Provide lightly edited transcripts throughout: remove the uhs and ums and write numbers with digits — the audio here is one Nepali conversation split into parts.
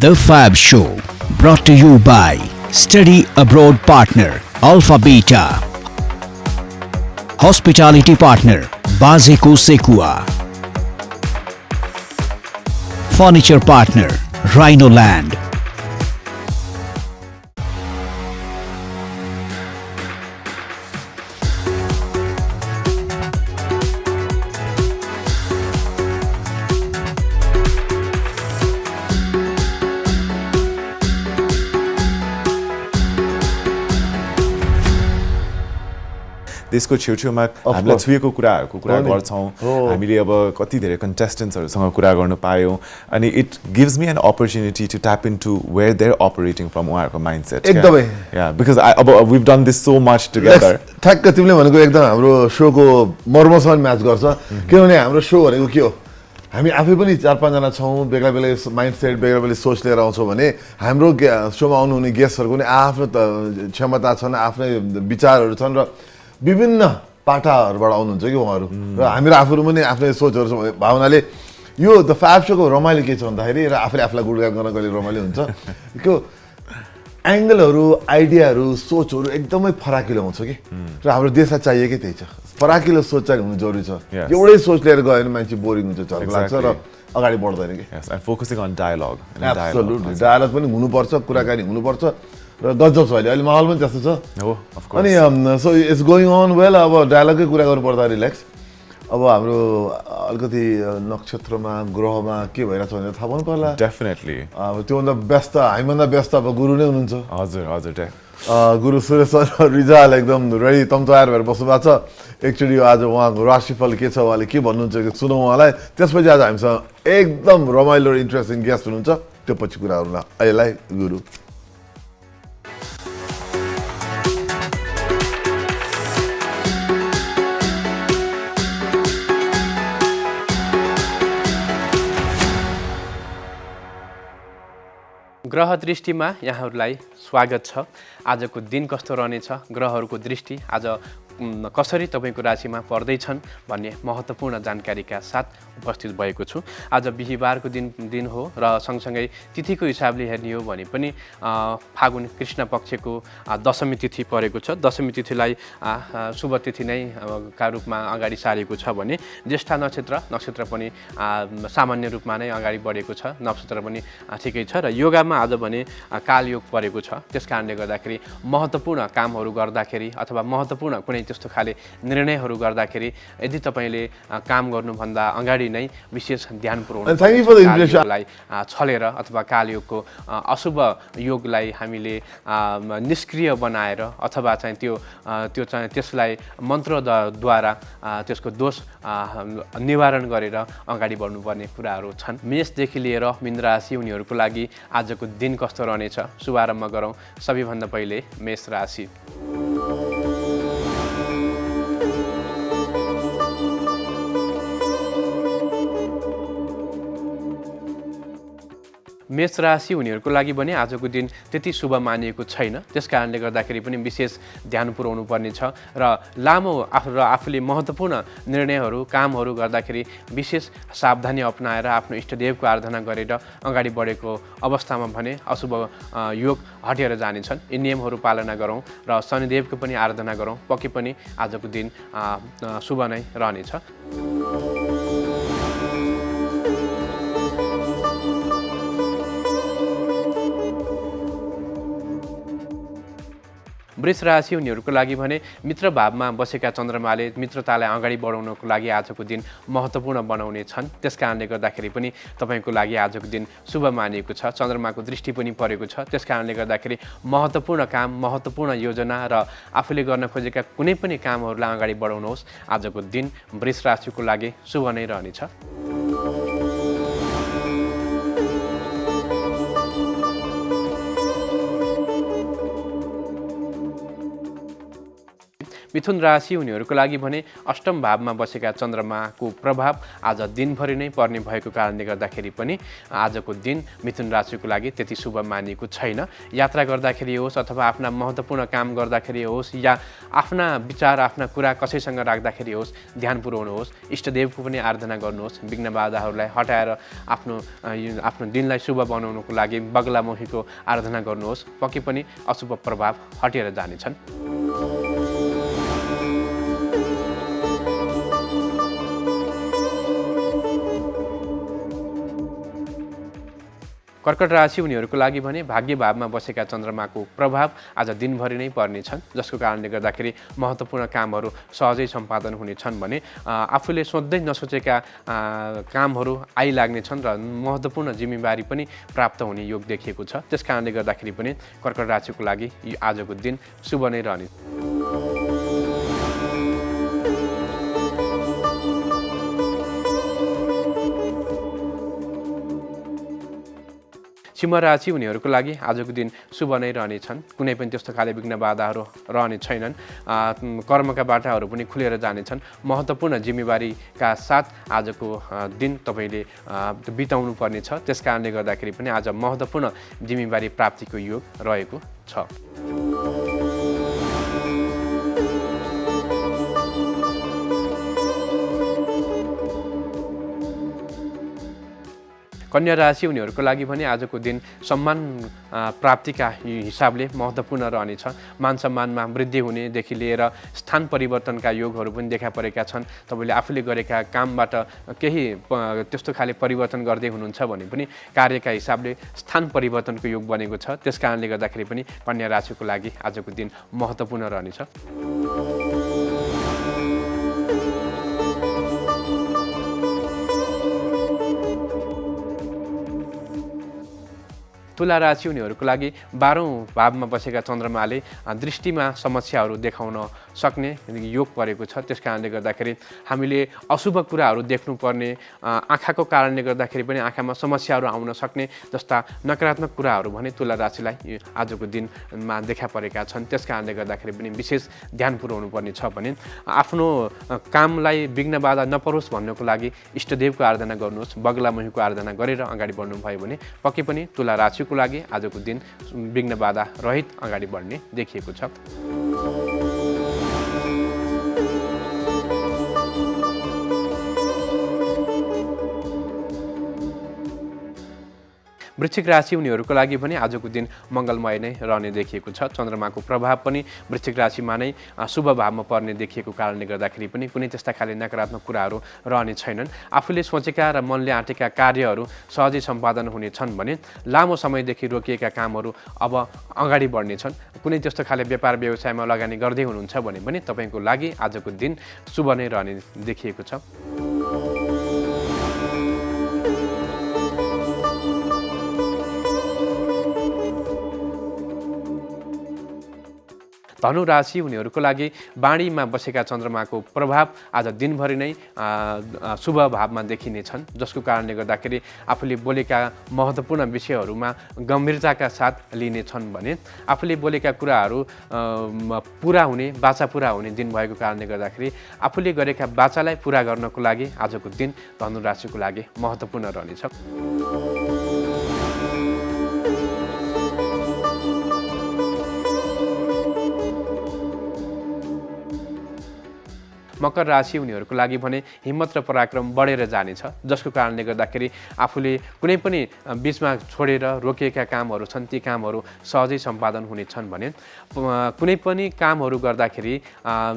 The Fab Show, brought to you by Study Abroad Partner, Alpha Beta. Hospitality Partner, Bazeko Sekua. Furniture Partner, Rhino Land. देशको छेउछेउमा हामीलाई छुएको कुराहरूको कुरा गर्छौं हामीले अब कति धेरै कन्टेस्टेन्ट्सहरुसँग कुरा गर्न पायौं अनि it gives me an opportunity to tap into where they are operating from उहाँहरुको माइन्डसेट एकदमै या बिकज अब we've done this so much together ठ्याक्क तिमीले भनेको एकदम हाम्रो शोको मर्मसँग म्याच गर्छ किनभने हाम्रो शो भनेको के हो हामी आफै पनि 4-5 जना छौं बेग्ला बेग्ला माइन्डसेट बेग्ला बेग्ला सोच लिएर आउँछौं भने हाम्रो शोमा आउनुहुने गेस्टहरुको पनि आफ्नो क्षमता छन् आफ्नै विचारहरु छन् र विभिन्न पाटाहरुबाट आउनुहुन्छ कि उहाँहरु र हामीहरु आफूहरु पनि आफ्नै सोचहरु भावनाले यो द फ्याब शोको रमाइलो के छ भन्दाखेरि र आफूले आफूलाई गुडगान गर्न कहिले रमाइलो हुन्छ त्यो एंगलहरु आइडियाहरु सोचहरु एकदमै फराकिलो हुन्छ कि र हाम्रो देशलाई चाहिएकै त्यही छ फराकिलो सोच चाहिँ हुनु जरुरी छ एउटै सोच लिएर गयो भने मान्छे बोरिङ हुन्छ झर्को लाग्छ र अगाडि बढ्दैन कि yes and focusing on dialogue absolutely dialogue पनि हुनुपर्छ कुराकानी हुनुपर्छ र गजब छ अहिले माहौल पनि त्यस्तो छ हो अफ कोर्स अनि so it's going on well अब डायलगकै कुरा गर्नु पर्दा रिल्याक्स अब हाम्रो अलिकति नक्षत्रमा ग्रहमा के भइरहेछ भनेर थाहा पाउनु पर्ला डेफिनेटली अब त्योभन्दा व्यस्त हामीभन्दा व्यस्त अब गुरु नै हुनुहुन्छ हजुर हजुर गुरु सूर्य सर रिजाल एकदम रेडी तम तयार भएर बस्नु भएको छ एकचोटि आज उहाँको राशिफल के छ उहाँले के भन्नुहुन्छ सुनौँ उहाँलाई त्यसपछि आज हामीसँग एकदम रमाइलो र इन्ट्रेस्टिङ गेस्ट हुनुहुन्छ त्यो पछि कुराहरुलाई अहिलेलाई गुरु ग्रह दृष्टिमा यहाँहरूलाई स्वागत छ आजको दिन कस्तो रहनेछ ग्रहहरूको दृष्टि आज कसरी तपाईको राशिमा पर्दैछन् भन्ने महत्त्वपूर्ण जानकारीका साथ उपस्थित भएको छु आज बिहीबारको दिन हो र सँगसँगै तिथिको हिसाबले हेर्ने हो भने पनि फागुन कृष्ण पक्षको दशमी तिथि परेको छ दशमी तिथिलाई शुभ तिथि नै का रूपमा अगाडि सारेको छ भने ज्येष्ठा नक्षत्र पनि सामान्य रूपमा नै अगाडि बढेको छ नक्षत्र पनि ठिकै छ र योगमा आज भने कालयोग परेको छ त्यसकारणले गर्दाखेरि महत्त्वपूर्ण कामहरू गर्दाखेरि अथवा महत्त्वपूर्ण कुनै त्यस्तो खाले निर्णयहरू गर्दाखेरि यदि तपाईले काम गर्नुभन्दा अगाडि नै विशेष ध्यान पुर्याउनुलाई छलेर अथवा कालयोगको अशुभ योगलाई हामीले निष्क्रिय बनाएर अथवा चाहिँ त्यो चाहिँ त्यसलाई मन्त्रद्वारा त्यसको दोष निवारण गरेर अगाडि बढ्नुपर्ने कुराहरू छन् मेषदेखि लिएर मीन राशि उनीहरूको लागि आजको दिन कस्तो रहनेछ शुभारम्भ गरौँ सबैभन्दा पहिले मेष राशि मेष राशि उनीहरूको लागि पनि आजको दिन त्यति शुभ मानिएको छैन त्यसकारणले गर्दाखेरि पनि विशेष ध्यान पुर्याउनु पर्ने छ र लामो आफूले महत्त्वपूर्ण निर्णयहरू कामहरू गर्दाखेरि विशेष सावधानी अपनाएर आफ्नो इष्टदेवको आराधना गरेर अगाडि बढेको अवस्थामा भने अशुभ योग हटेर जानेछन् यी नियमहरू पालना गरौँ र शनिदेवको पनि आराधना गरौँ पक्कै पनि आजको दिन शुभ नै रहनेछ वृष राशि उनीहरूको लागि भने मित्र भावमा बसेका चन्द्रमाले मित्रतालाई अगाडि बढाउनको लागि आजको दिन महत्त्वपूर्ण बनाउने छन् त्यसकारणले गर्दाखेरि पनि तपाईको लागि आजको दिन शुभ मानिएको छ चन्द्रमाको दृष्टि पनि परेको छ त्यसकारणले गर्दाखेरि महत्त्वपूर्ण काम महत्त्वपूर्ण योजना र आफूले गर्न खोजेका कुनै पनि कामहरूलाई अगाडि बढाउनुहोस् आजको दिन वृष राशिको लागि शुभ नै रहनेछ मिथुन राशि हुनेहरूको लागि भने अष्टम भावमा बसेका चन्द्रमाको प्रभाव आज दिनभरि नै पर्ने भएको कारणले गर्दाखेरि पनि आजको दिन मिथुन राशिको लागि त्यति शुभ मानिएको छैन। यात्रा गर्दाखेरि होस् अथवा आफ्ना महत्त्वपूर्ण काम गर्दाखेरि होस् या आफ्ना विचार आफ्ना कुरा कसैसँग राख्दाखेरि होस् ध्यान पुर्याउनुहोस्, इष्टदेवको पनि आराधना गर्नुहोस्, विघ्न बाधाहरूलाई हटाएर आफ्नो दिनलाई शुभ बनाउनको लागि बगलामुखीको आराधना गर्नुहोस्, पक्कै पनि अशुभ प्रभाव हटेर जानेछन्। कर्कट राशि हुनेहरूको लागि भने भाग्य भावमा बसेका चन्द्रमाको प्रभाव आज दिनभरि नै पर्नेछन्, जसको कारणले गर्दाखेरि महत्त्वपूर्ण कामहरू सहजै सम्पादन हुनेछन् भने आफूले सोच्दै नसोचेका कामहरू आइलाग्नेछन् र महत्त्वपूर्ण जिम्मेवारी पनि प्राप्त हुने योग देखिएको छ। त्यस कारणले गर्दाखेरि पनि कर्कट राशिको लागि आजको दिन शुभ नै रहने। सिंह राशि हुनेहरूको लागि आजको दिन शुभ नै रहनेछन्। कुनै पनि त्यस्तो खाले विघ्न बाधाहरू रहने छैनन्। कर्मका बाटाहरू पनि खुलेर जानेछन्। महत्त्वपूर्ण जिम्मेवारीका साथ आजको दिन तपाईँले बिताउनु पर्नेछ। त्यस कारणले गर्दाखेरि पनि आज महत्त्वपूर्ण जिम्मेवारी प्राप्तिको योग रहेको छ। कन्या राशि हुनेहरूको लागि भने आजको दिन सम्मान प्राप्तिका हिसाबले महत्त्वपूर्ण रहनेछ। मान सम्मानमा वृद्धि हुनेदेखि लिएर स्थान परिवर्तनका योगहरू पनि देखा परेका छन्। तपाईँले आफूले गरेका कामबाट केही त्यस्तो खाले परिवर्तन गर्दै हुनुहुन्छ भने पनि कार्यका हिसाबले स्थान परिवर्तनको योग बनेको छ। त्यस कारणले गर्दाखेरि पनि कन्या राशिको लागि आजको दिन महत्त्वपूर्ण रहनेछ। तुला राशि हुनेहरूको लागि 12औं भावमा बसेका चन्द्रमाले दृष्टिमा समस्याहरू देखाउन सक्ने योग परेको छ। त्यस कारणले गर्दाखेरि हामीले अशुभ कुराहरू देख्नुपर्ने, आँखाको कारणले गर्दाखेरि पनि आँखामा समस्याहरू आउन सक्ने जस्ता नकारात्मक कुराहरू भने तुला राशिलाई आजको दिनमा देखा परेका छन्। त्यस कारणले गर्दाखेरि पनि विशेष ध्यान पुर्याउनु पर्ने छ भने आफ्नो कामलाई विघ्न बाधा नपरोस् भन्नको लागि इष्टदेवको आराधना गर्नुहोस्, बगलामुखीको आराधना गरेर अगाडि बढ्नुभयो भने पक्कै पनि तुला राशिको लागि आजको दिन विघ्न बाधा रहित अगाडि बढ्ने देखिएको छ। वृश्चिक राशि हुनेहरूको लागि पनि आजको दिन मङ्गलमय नै रहने देखिएको छ। चन्द्रमाको प्रभाव पनि वृश्चिक राशिमा नै शुभ भावमा पर्ने देखिएको कारणले गर्दाखेरि पनि कुनै त्यस्ता खाले नकारात्मक कुराहरू रहने छैनन्। आफूले सोचेका र मनले आँटेका कार्यहरू सहजै सम्पादन हुनेछन् भने लामो समयदेखि रोकिएका कामहरू अब अगाडि बढ्नेछन्। कुनै त्यस्तो खाले व्यापार व्यवसायमा लगानी गर्दै हुनुहुन्छ भने पनि तपाईँको लागि आजको दिन शुभ नै रहने देखिएको छ। धनु राशि हुनेहरूको लागि बाणीमा बसेका चन्द्रमाको प्रभाव आज दिनभरि नै शुभ भावमा देखिनेछन्, जसको कारणले गर्दाखेरि आफूले बोलेका महत्त्वपूर्ण विषयहरूमा गम्भीरताका साथ लिनेछन् भने आफूले बोलेका कुराहरू पुरा हुने, बाचा पुरा हुने दिन भएको कारणले गर्दाखेरि आफूले गरेका बाचालाई पुरा गर्नको लागि आजको दिन धनु राशिको लागि महत्त्वपूर्ण रहनेछ। मकर राशि हुनेहरूको लागि भने हिम्मत र पराक्रम बढेर जानेछ, जसको कारणले गर्दाखेरि आफूले कुनै पनि बिचमा छोडेर रोकिएका कामहरू छन् ती कामहरू सहजै सम्पादन हुनेछन् भने कुनै पनि कामहरू गर्दाखेरि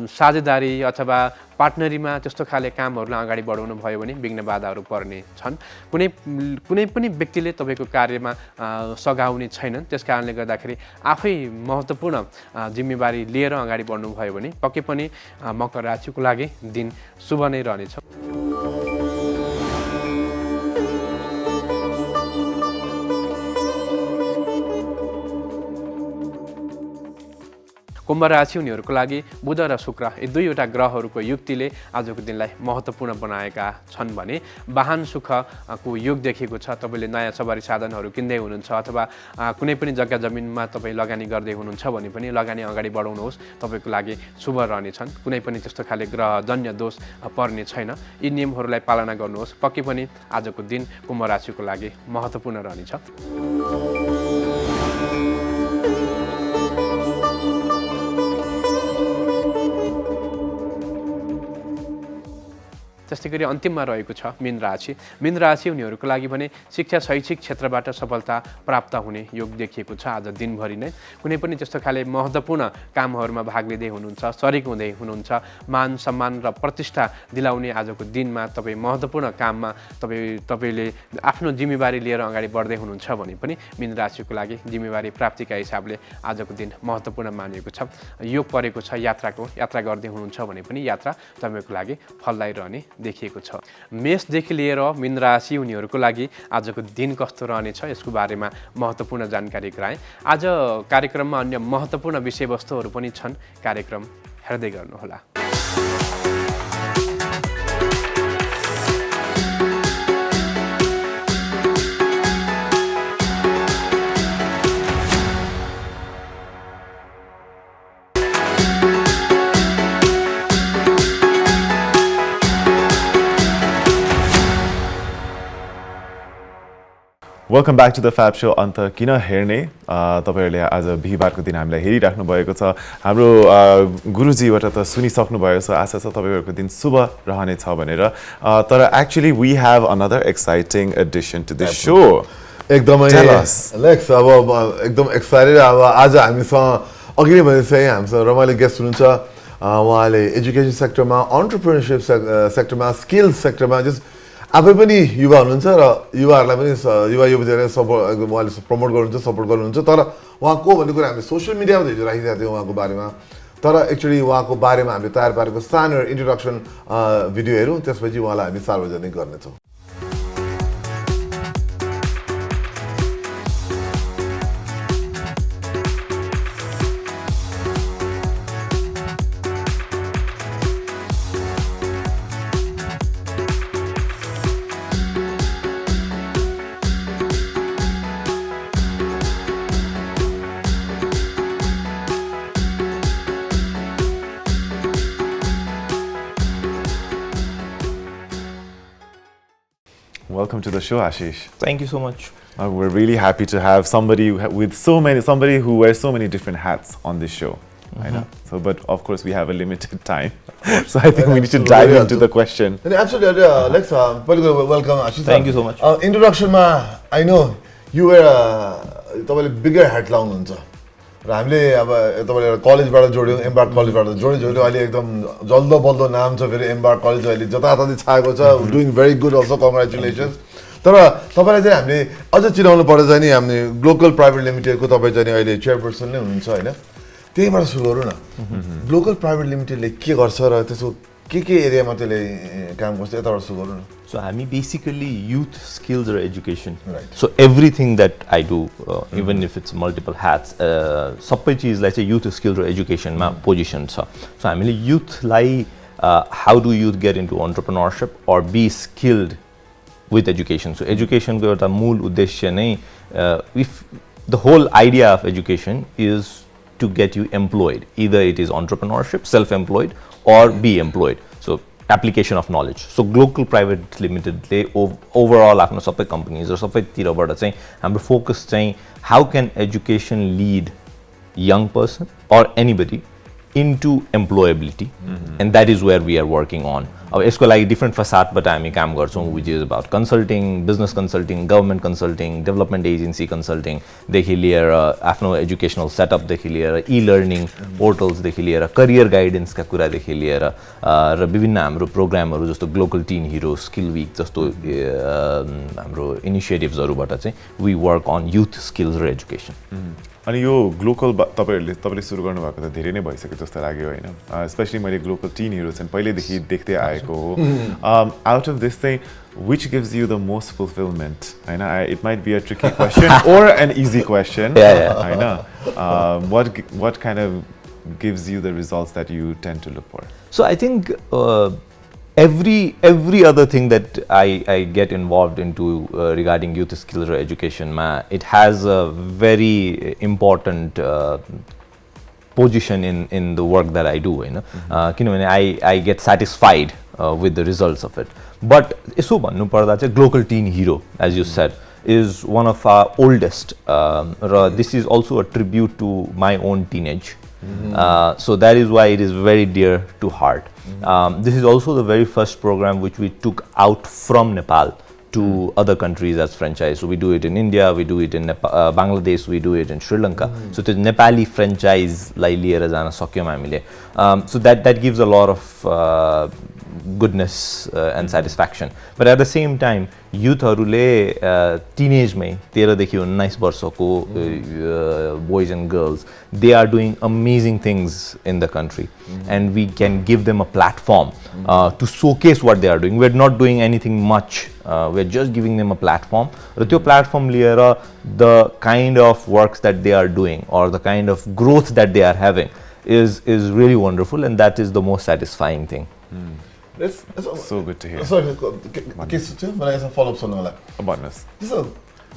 साझेदारी अथवा पार्टनरीमा त्यस्तो खाले कामहरूलाई अगाडि बढाउनु भयो भने विघ्न बाधाहरू पर्ने छन्। कुनै पनि व्यक्तिले तपाईँको कार्यमा सघाउने छैनन्। त्यस कारणले गर्दाखेरि आफै महत्त्वपूर्ण जिम्मेवारी लिएर अगाडि बढ्नुभयो भने पक्कै पनि मकर राशिको लागि दिन शुभ नै रहनेछ। कुम्भ राशि उनीहरूको लागि बुध र शुक्र यी दुईवटा ग्रहहरूको युक्तिले आजको दिनलाई महत्त्वपूर्ण बनाएका छन् भने वाहन सुखको योग देखिएको छ। तपाईँले नयाँ सवारी साधनहरू किन्दै हुनुहुन्छ अथवा कुनै पनि जग्गा जमिनमा तपाईँ लगानी गर्दै हुनुहुन्छ भने पनि लगानी अगाडि बढाउनुहोस्, तपाईँको लागि शुभ रहनेछन्। कुनै पनि त्यस्तो खाले ग्रहजन्य दोष पर्ने छैन। यी नियमहरूलाई पालना गर्नुहोस्, पक्कै पनि आजको दिन कुम्भ राशिको लागि महत्त्वपूर्ण रहनेछ। त्यस्तै गरी अन्तिममा रहेको छ मीन राशि। मीन राशि उनीहरूको लागि भने शिक्षा शैक्षिक क्षेत्रबाट सफलता प्राप्त हुने योग देखिएको छ। आज दिनभरि नै कुनै पनि त्यस्तो खाले महत्त्वपूर्ण कामहरूमा भाग लिँदै हुनुहुन्छ, सरिक हुँदै हुनुहुन्छ। मान सम्मान र प्रतिष्ठा दिलाउने आजको दिनमा तपाईँ महत्त्वपूर्ण काममा तपाईँले आफ्नो जिम्मेवारी लिएर अगाडि बढ्दै हुनुहुन्छ भने पनि मीन राशिको लागि जिम्मेवारी प्राप्तिका हिसाबले आजको दिन महत्त्वपूर्ण मानिएको छ। योग परेको छ यात्रा गर्दै हुनुहुन्छ भने पनि यात्रा तपाईँको लागि फलदायी रहने देखिएको छ। मेषदेखि लिएर मीन राशि उनीहरूको लागि आजको दिन कस्तो रहनेछ यसको बारेमा महत्त्वपूर्ण जानकारी गराएँ। आज कार्यक्रममा अन्य महत्त्वपूर्ण विषयवस्तुहरू पनि छन्, कार्यक्रम हेर्दै गर्नुहोला। Welcome back to the fab show. अन्त किन हेर्ने तपाईँहरूले आज बिहिबारको दिन हामीलाई हेरिराख्नु भएको छ। हाम्रो गुरुजीबाट त सुनिसक्नु भएको छ, आशा छ तपाईँहरूको दिन शुभ रहनेछ भनेर। तर actually we have another exciting addition to this show. एकदमै लेक्स अब एकदम एक्साइटेड। अब आज हामीसँग अघि नै भने चाहिँ हामीसँग रमाइलो गेस्ट हुनुहुन्छ। उहाँले एजुकेसन सेक्टरमा, एन्टरप्रेन्योरसिप सेक्टरमा, स्किल्स सेक्टरमा जस्ट आफै पनि युवा हुनुहुन्छ र युवाहरूलाई पनि युवा युवतीहरूलाई सपोर्ट उहाँले प्रमोट गर्नुहुन्छ, सपोर्ट गर्नुहुन्छ। तर उहाँ को भन्ने कुरा हामीले सोसियल मिडियामा हिजो राखिरहेको थियौँ उहाँको बारेमा। तर एक्चुअली उहाँको बारेमा हामीले तयार पारेको सानो इन्ट्रोडक्सन भिडियो हेरौँ, त्यसपछि उहाँलाई हामी सार्वजनिक गर्नेछौँ। Welcome to the show, Ashish. Thank you so much. We're really happy to have somebody who wears so many different hats on this show. I know. So, but of course, we have a limited time, so I think we need to dive into the question. Absolutely, let's welcome Ashish. Thank you so much. Introduction ma, I know you wear a bigger hat लाउनुहुन्छ र हामीले अब तपाईले कलेजबाट जोड्यौ, एम्बार्क कलेजबाट जोड्यो अहिले एकदम जल्दो बल्दो नाम छ फेरि एम्बार्क कलेज अहिले जताततै छाएको छ, doing very good also, congratulations. तर तपाईलाई चाहिँ हामीले अझ चिनाउनु पर्दा चाहिँ नि हामीले ग्लोकल प्राइभेट लिमिटेडको तपाईँ चाहिँ अहिले चेयरपर्सन नै हुनुहुन्छ हैन, त्यहीबाट सुरु गरौँ न। ग्लोकल प्राइभेट लिमिटेडले के गर्छ र त्यसको के एरियामा त्यसले काम गर्छ, यताबाट सुरु गरौँ न। So I'm basically youth skills or education. Right. So everything that I do, even if it's multiple hats, सबै चिजलाई चाहिँ youth skills or education मा position छ. So हामीले youth लाई how do youth get into entrepreneurship or be skilled with education. So education को एउटा मूल उद्देश्य नै if the whole idea of education is to get you employed, either it is entrepreneurship, self-employed or be employed. So application of knowledge. So Global Private Limited ले overall आफ्नो सबै companies or सबै तिरबाट चाहिँ हाम्रो focus चाहिँ how can education lead young person or anybody into employability, and that is where we are working on. अब यसको लागि different facetबाट हामी काम गर्छौँ, which is about consulting, business consulting, government consulting, development agency consulting देखि लिएर आफ्नो educational setup देखि लिएर e-learning portals देखि लिएर career guidance का कुरादेखि लिएर र विभिन्न हाम्रो प्रोग्रामहरू जस्तो global teen hero, skill week जस्तो हाम्रो इनिसिएटिभ्सहरूबाट चाहिँ we work on youth skills र education. अनि यो ग्लोकल तपाईले सुरु गर्नुभएको त धेरै नै भइसक्यो जस्तो लाग्यो हैन, स्पेशली मैले ग्लोकल टिन हिरोज चाहिँ पहिलेदेखि देख्दै आएको हो। आउट अफ दिस चाहिँ which gives you the most fulfillment? I know it might be a tricky question or an easy question. I know. What kind of gives you the results that you tend to look for? So I think every other thing that I get involved into regarding youth skills or education, it has a very important position in the work that I do, I get satisfied with the results of it. But यसो भन्नु पर्दा चाहिँ Global Teen Hero, as you said, is one of our oldest. This is also a tribute to my own teenage. So that is why it is very dear to heart. This is also the very first program which we took out from Nepal to other countries as franchise. So we do it in India, we do it in Bangladesh, we do it in Sri Lanka. So the Nepali franchise lai liera jana sakyau हामीले. So that gives a lot of goodness and satisfaction. But at the same time, youthहरूले teenage-मै 13 देखि 19 वर्षको boys and girls, they are doing amazing things in the country, and we can give them a platform to showcase what they are doing. We're not doing anything much, we're just giving them a platform. र त्यो platform लिएर the kind of works that they are doing or the kind of growth that they are having is really wonderful, and that is the most satisfying thing. So good to hear. Sorry, but I have a follow-up on that. Abundance. This is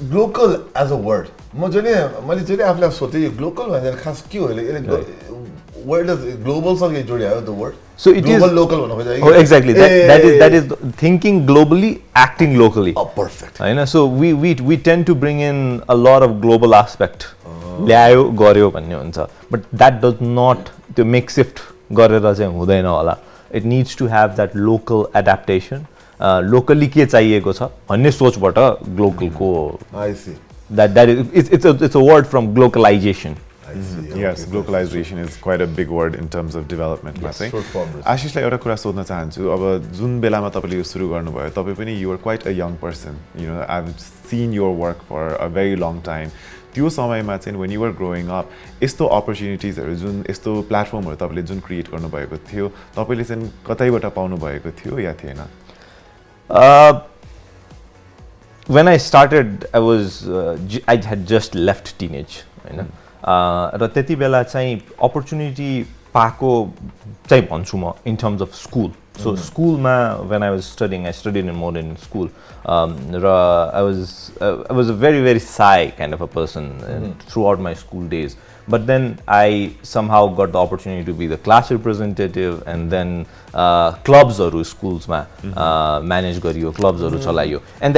global as a word. मैले चाहिँ आफूलाई सोधेँ यो global भनेर खास के हो यसले where does global सँग जोडियो the word? So it global is local भन्नु खोजेको. Oh, exactly. That is thinking globally, acting locally. Oh, perfect. So we tend to bring in a lot of global aspect. ल्यायो गर्यो भन्ने हुन्छ. But that does not to make shift गरेर चाहिँ हुँदैन होला. It needs to have that local adaptation. Locally के चाहिएको छ भन्ने सोचबाट global को. I see. That is it's a word from globalization. I see. Yes, globalization is quite a big word in terms of development. आशिषलाई एउटा कुरा सोध्न चाहन्छु. अब जुन बेलामा तपाईले यो सुरु गर्नुभयो, तपाई पनि you are quite a young person. I've seen your work for a very long time. त्यो समयमा चाहिँ when you were growing up, यस्तो opportunities-हरु जुन यस्तो प्लेटफर्महरु तपाईले जुन क्रिएट गर्नुभएको थियो, तपाईले चाहिँ कतैबाट पाउनु भएको थियो या थिएन? When I started, I had just left teenage, र त्यति बेला चाहिँ opportunity पाएको चाहिँ भन्छु म in terms of school. So school when I was studying, I studied in modern school. I was a very, very shy kind of a person throughout my school days. But then I somehow got the opportunity to be the class representative, and then clubs or schools manage गरियो, clubs or चलाइयो. And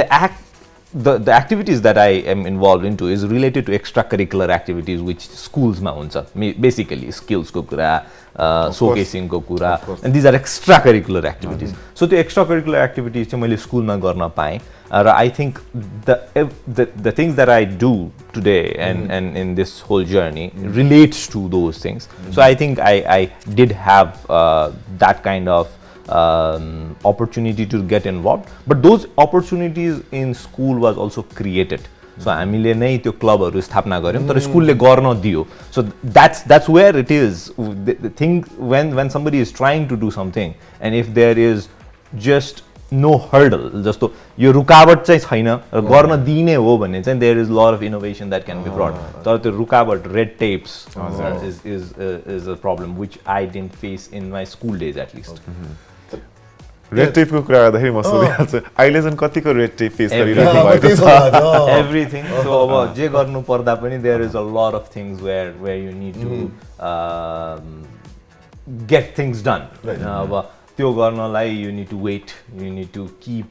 the activities that I am involved into is related to extracurricular activities which schools ma huncha, basically skills ko kura, showcasing ko kura, and these are extracurricular activities. So the extracurricular activities चाहिँ मैले स्कुल मा गर्न पाएँ, र I think the things that I do today and in this whole journey relates to those things. So I think I did have that kind of opportunity to get involved, but those opportunities in school was also created. So हामीले नै त्यो क्लबहरु स्थापना गर्यौं, तर स्कुलले गर्न दियो. So that's where it is. The thing when somebody is trying to do something, and if there is just no hurdle, जस्तो यो रुकावट चाहिँ छैन र गर्न दिने हो भने चाहिँ there is a lot of innovation that can be brought. तर त्यो रुकावट, red tapes is a problem which I didn't face in my school days at least. Red टेपको कुरा गर्दाखेरि म सोधिहाल्छु, अहिले चाहिँ कतिको रेड टेप फेस गरिरहेको भएको छ? Everything. So अब जे गर्नु पर्दा पनि there is a lot of things where you need to get things done. अब त्यो गर्नलाई you need to wait, you need to keep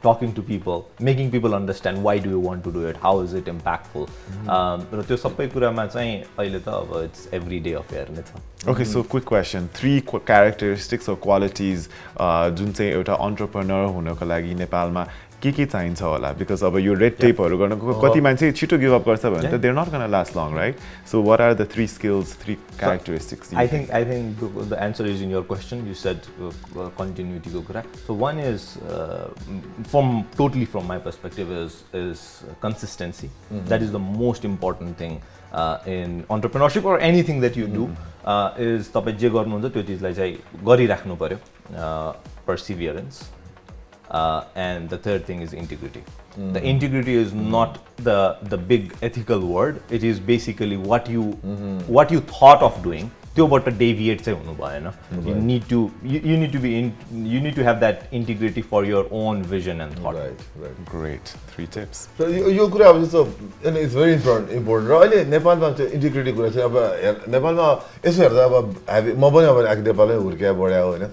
talking to people, making people understand why do you want to do it, how is it impactful. र त्यो सबै कुरामा चाहिँ अहिले त अब it's everyday affair नै छ. Okay, so quick question, 3 characteristics or qualities जुन चाहिँ एउटा entrepreneur हुनको लागि नेपालमा के चाहिन्छ होला? Because अब यो रेड टेपहरु गर्नको कति मान्छे छिटो गिभ अप गर्छ भने त they're not going to last long, right? So what are the 3 skills, 3 characteristics? I think the answer is in your question. You said continuity ko kura. So one is totally from my perspective is consistency. That is the most important thing in entrepreneurship or anything that you do. Is तपाई जे गर्नुहुन्छ त्यो चीजलाई चाहिँ गरिराख्नु पर्यो. Perseverance. and the third thing is integrity. The integrity is not the big ethical word. It is basically what you thought of doing. त्योबाट deviate चाहिँ हुनु भएन. You need to have that integrity for your own vision and thought. Right. Great. 3 tips. So यो कुरा अब जस्तो it's very important. र अहिले नेपालमा चाहिँ integrity कुरा चाहिँ अब नेपालमा यसो हेर्दा अब म पनि अब नेपालमै हुर्किया बढ्या हो हैन.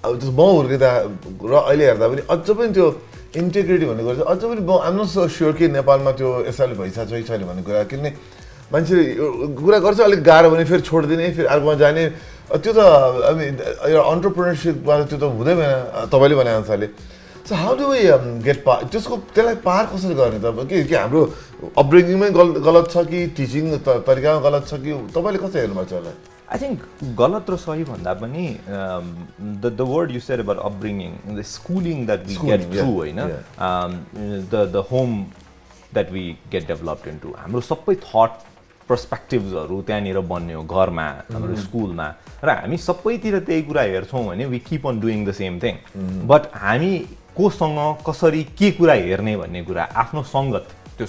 अब जस्तो म हुर्किँदा र अहिले हेर्दा पनि अझ पनि त्यो integrity भन्ने कुरा चाहिँ अझ पनि I'm not so sure कि नेपालमा त्यो एस्टाब्लिस भइसक्यो छैन भन्ने कुरा किनभने मान्छे कुरा गर्छ अलिक गाह्रो भने फेरि छोड्दिने फेरि अर्कोमा जाने त्यो त अब एन्टरप्रेन्योरशिपमा त्यो त हुँदै भएन तपाईले भने अनुसारले so how do we get त्यसलाई पार कसरी गर्ने त के हाम्रो अपब्रिङिङमै गलत छ कि टिचिङ तरिकामा गलत छ कि तपाईले कसरी हेर्नु भएको छ यसलाई I think गलत र सही भन्दा पनि the word you said about upbringing, the schooling that we get through, हैन, the home that we get developed into, हाम्रो सबै thought पर्सपेक्टिभ्सहरु त्यहाँनिर बन्ने हो घरमा हाम्रो स्कुलमा र हामी सबैतिर त्यही कुरा हेर्छौं भने we keep on doing the same thing. But हामी कोसँग कसरी के कुरा हेर्ने भन्ने कुरा आफ्नो संगत त्यो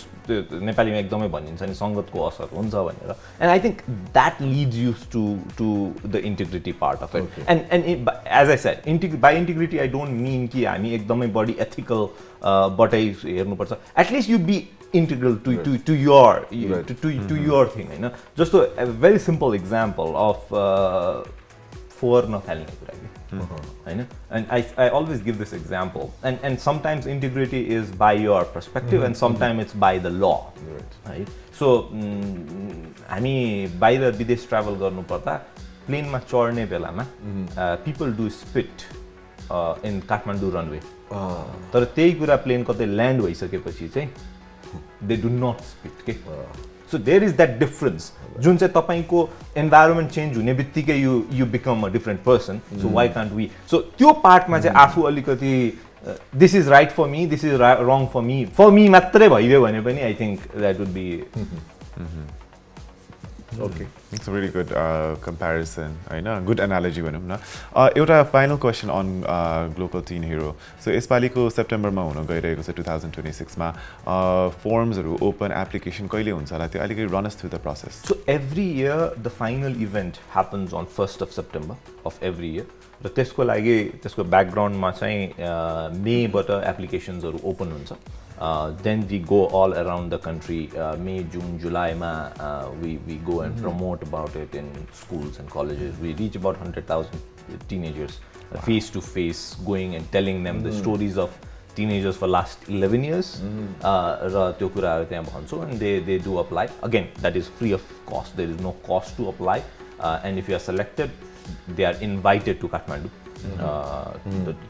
नेपालीमा एकदमै भनिन्छ नि संगतको असर हुन्छ भनेर. And I think that leads you to the integrity part of it. And as I said, by integrity I don't mean कि हामी एकदमै बढी ethical बटै हेर्नुपर्छ. At least you be integral to your thing, हैन. Just a very simple example of four नफाल्ने कुरा हैन. And I always give this example, and sometimes integrity is by your perspective and sometimes it's by the law, right? So हामी बाहिर विदेश ट्राभल गर्नु पर्दा प्लेनमा चढ्ने बेलामा people do spit in Kathmandu runway. तर त्यही कुरा प्लेन कतै ल्यान्ड भइसकेपछि चाहिँ they do not spit, okay? So there is that difference. जुन चाहिँ तपाईको environment change हुने बित्तिकै you become a different person. So why can't we? So त्यो पार्टमा चाहिँ आफू अलिकति this is right for me, this is wrong for me. For me मात्रै भइदियो भने पनि I think that would be Okay, it's a really good comparison. I know, good analogy भनौं न. एउटा final question on Global Teen Hero. So यसपालिको सेप्टेम्बरमा हुन गइरहेको छ 2026 मा फर्म्सहरु ओपन एप्लिकेसन कहिले हुन्छ होला त्यो अलिकति run us through the process. So every year the final event happens on 1st of September of every year. र त्यसको लागि त्यसको ब्याकग्राउन्डमा चाहिँ मे बाट एप्लिकेसन्सहरु ओपन हुन्छ. Then we go all around the country. May, June, July we go and promote about it in schools and colleges. We reach about 100,000 teenagers face to face, going and telling them the stories of teenagers for last 11 years. र त्यो कुराहरु त्यहाँ भन्छौं and they do apply. Again, that is free of cost. There is no cost to apply. And if you are selected, they are invited to Kathmandu.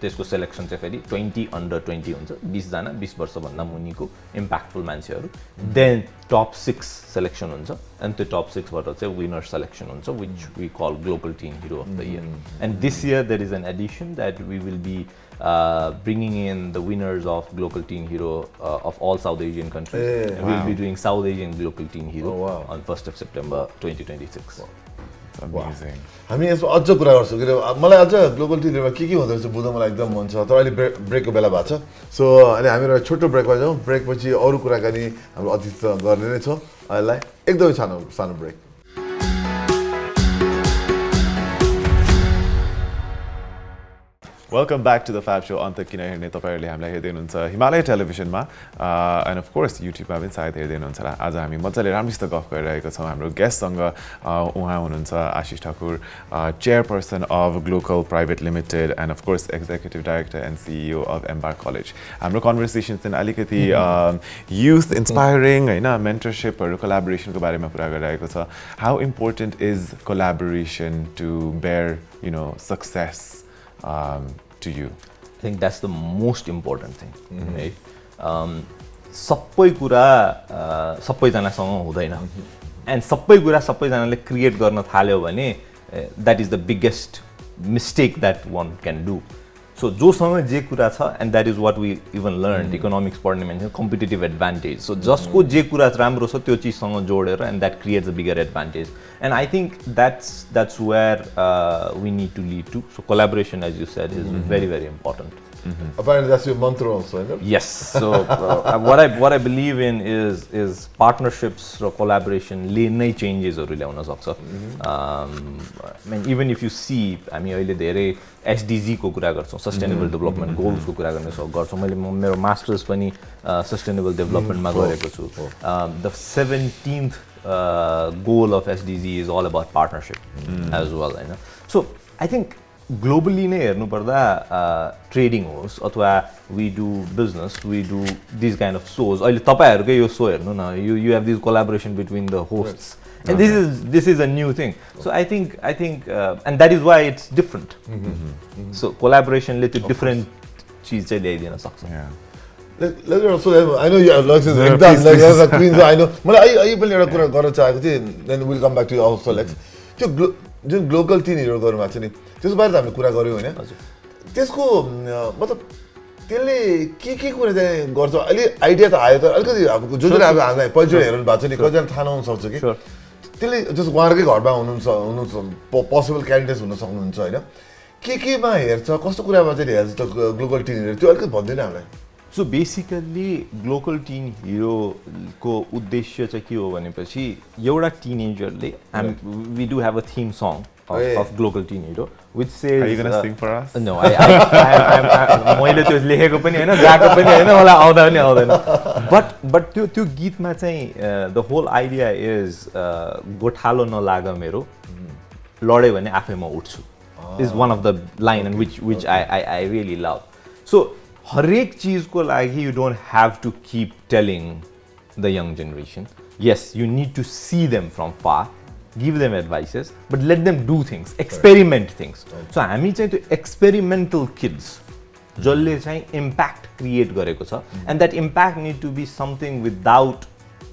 त्यसको सिलेक्सन चाहिँ फेरि 20 under 20 हुन्छ 20 जना 20 वर्ष भन्दा मुनिको इम्प्याक्टफुल मान्छेहरु. देन टप 6 सिलेक्सन हुन्छ and त्यो टप 6 बाट चाहिँ विनर सिलेक्सन हुन्छ which we call Global Teen Hero of the Year. And this year there is an addition that we will be bringing in the winners of Global Teen Hero of all South Asian countries. And we will be doing South Asian Global Teen Hero on 1st of September 2026. Amazing. हामी यसमा अझ कुरा गर्छौँ किन मलाई अझ ग्लोबल टिन हिरोमा के हुँदो रहेछ बुझ्न मलाई एकदम मन छ. तर अहिले ब्रेकको बेला भएको छ. सो अहिले हामी एउटा छोटो ब्रेकमा जाउँ. ब्रेकपछि अरू कुराकानी हाम्रो अतिथिसँग गर्ने नै छौँ. अहिले एकदमै सानो brake. Welcome back to the Fab Show. अन्त किन हेर्ने तपाईहरुले हामीलाई हेर्दै हुनुहुन्छ हिमालय टेलिभिजनमा and of course YouTube मा पनि सायद हेर्दै हुनुहुन्छ होला. आज हामी मज्जाले राम्रोसित गफ गरिरहेका छौं. हाम्रो गेस्टसँग उहाँ हुनुहुन्छ Ashish Thakur, chairperson of Glocal private limited and of course executive director and CEO of Embark College. हाम्रो कन्भर्सेसन चाहिँ अलिकति youth inspiring हैन मेन्टरशिपहरु कोलैबोरेसनको बारेमा कुरा गरिरहेको छ. How important is collaboration to bear, success to you? I think that's the most important thing, right? सबै कुरा सबैजनासँग हुँदैन and सबै कुरा सबैजनाले क्रिएट गर्न थाल्यो भने that is the biggest mistake that one can do. So जोसँग जे कुरा छ and that is what we even learned economics पढ्ने मान्छे competitive advantage. So जसको जे कुरा राम्रो छ त्यो चीजसँग जोडेर and that creates a bigger advantage. And I think that's where we need to lead to. So collaboration, as you said, is very, very important. Apparently that's your mantra also, होइन? Yes. So what I believe in is partnerships or collaboration ले नै चेन्जेसहरु ल्याउन सक्छ. I mean even if you see हामी अहिले धेरै SDG को कुरा गर्छौं, सस्टेनेबल डेभलपमेन्ट गोल्स को कुरा गर्छौं. मैले मेरो मास्टर्स पनि सस्टेनेबल डेभलपमेन्ट मा गरेको छु. The 17th goal of SDG is all about partnership as well, हैन. So I think globally नै हेर्नु पर्दा ट्रेडिङ होस् अथवा we do business, we do these kind of shows. अहिले तपाईहरुकै यो शो हेर्नु न, you have this collaboration between the hosts. And this is a new thing. So I think and that is why it's different. So collaboration ले त्यो different चीज चाहिँ ल्याइदिन सक्छ. Let's also I know you have Lex is एकदम like as a queen, so I know मलाई आई पनि एउटा कुरा गर्न चाहेको थिए, then we'll come back to you also Lex. त्यो जुन ग्लोबल टिन हिरोहरुमा छ नि, त्यसको बारे त हामीले कुरा गर्यौं हैन. त्यसको मतलब त्यसले के कुरा चाहिँ गर्छ अहिले आइडिया त आयो तर अलिकति अब जो अब हामीलाई पहिलो हेर्नु भएको छ नि कतिजना थाहा नहुन सक्छ कि त्यसले जस्तो उहाँहरुकै घरमा हुनुहुन्छ पोसिबल क्यान्डिडेट्स हुन सक्नुहुन्छ हैन. केमा हेर्छ कस्तो कुरामा चाहिँ हेर्छ त ग्लोबल टिन हिरो त्यो अलिकति भन्दिन हामीलाई. So basically global teen hero को उद्देश्य चाहिँ के हो भनेपछि एउटा टिनेजरले we do have a theme song of global teen hero which says are you going to sing for us? No, I मैले त्यो लेखेको पनि हैन, गाएको पनि हैन, मलाई आउँदैन. But त्यो गीतमा चाहिँ the whole idea is गोठालो नलाग मेरो, लडे भने आफै म उठ्छु is one of the line and which I really love. So हरेक चीजको लागि you don't have to keep telling the young generation. Yes, you need to see them from far, give them advices, but let them do things, experiment things. So हामी चाहिँ त्यो experimental kids जसले चाहिँ impact create गरेको छ, and that impact need to be something without